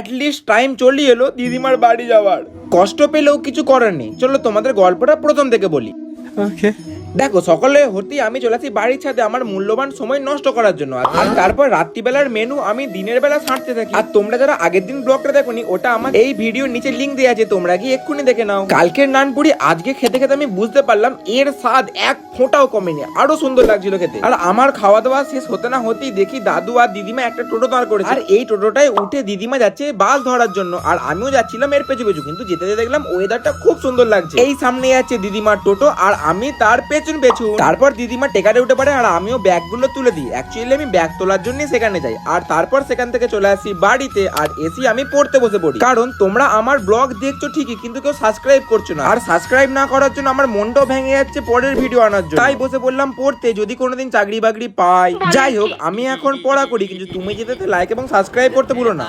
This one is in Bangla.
অ্যাটলিস্ট টাইম চলে এলো দিদিমার বাড়ি যাওয়ার। কষ্ট পেলেও কিছু করার নেই, চলো তোমাদের গল্পটা প্রথম থেকে বলি। দেখো, সকালে হতেই আমি চলে আসি বাড়ির ছাদে আমার মূল্যবান সময় নষ্ট করার জন্য। আর তারপর রাত্রিবেলার মেনু আমি দিনের বেলা ছাড়তে থাকি। আর তোমরা যারা আগের দিন ব্লগটা দেখোনি, ওটা আমার এই ভিডিওর নিচে লিংক দেওয়া আছে, তোমরা গিয়ে এক্ষুনি দেখে নাও। কালকের নানপুরি আজকে খেতে খেতে আমি বুঝতে পারলাম এর স্বাদ এক ফোঁটাও কমেনি, আরো সুন্দর লাগছিল খেতে। আর আমার খাওয়া দাওয়া শেষ হতে না হতেই দেখি দাদু আর দিদিমা একটা টোটো দাঁড় করেছে। আর এই টোটোটায় উঠে দিদিমা যাচ্ছে বাস ধরার জন্য, আর আমিও যাচ্ছিলাম এর পেছু পেছু। কিন্তু যেতে যেতে দেখলাম ওয়েদারটা খুব সুন্দর লাগছে। এই সামনে যাচ্ছে দিদিমার টোটো আর আমি তার পেছন। তারপর দিদিমা টেকারে উঠে পড়ে আর আমিও ব্যাগগুলো তুলে দিই। অ্যাকচুয়ালি আমি ব্যাগ তোলার জন্য সেখানে যাই। আর তারপর সেখান থেকে চলে আসি বাড়িতে আর এসি আমি পড়তে বসে পড়ি। কারণ তোমরা আমার ব্লগ দেখছো ঠিকই, কিন্তু কেউ সাবস্ক্রাইব করছো না। আর সাবস্ক্রাইব না করার জন্য আমার মনটাও ভেঙে যাচ্ছে পরের ভিডিও আনার জন্য। তাই বসে বললাম পড়তে, যদি কোনোদিন চাকরি বাকরি পাই। যাই হোক, আমি এখন পড়া করি, কিন্তু তুমি যেতে লাইক এবং সাবস্ক্রাইব করতে ভুলো না।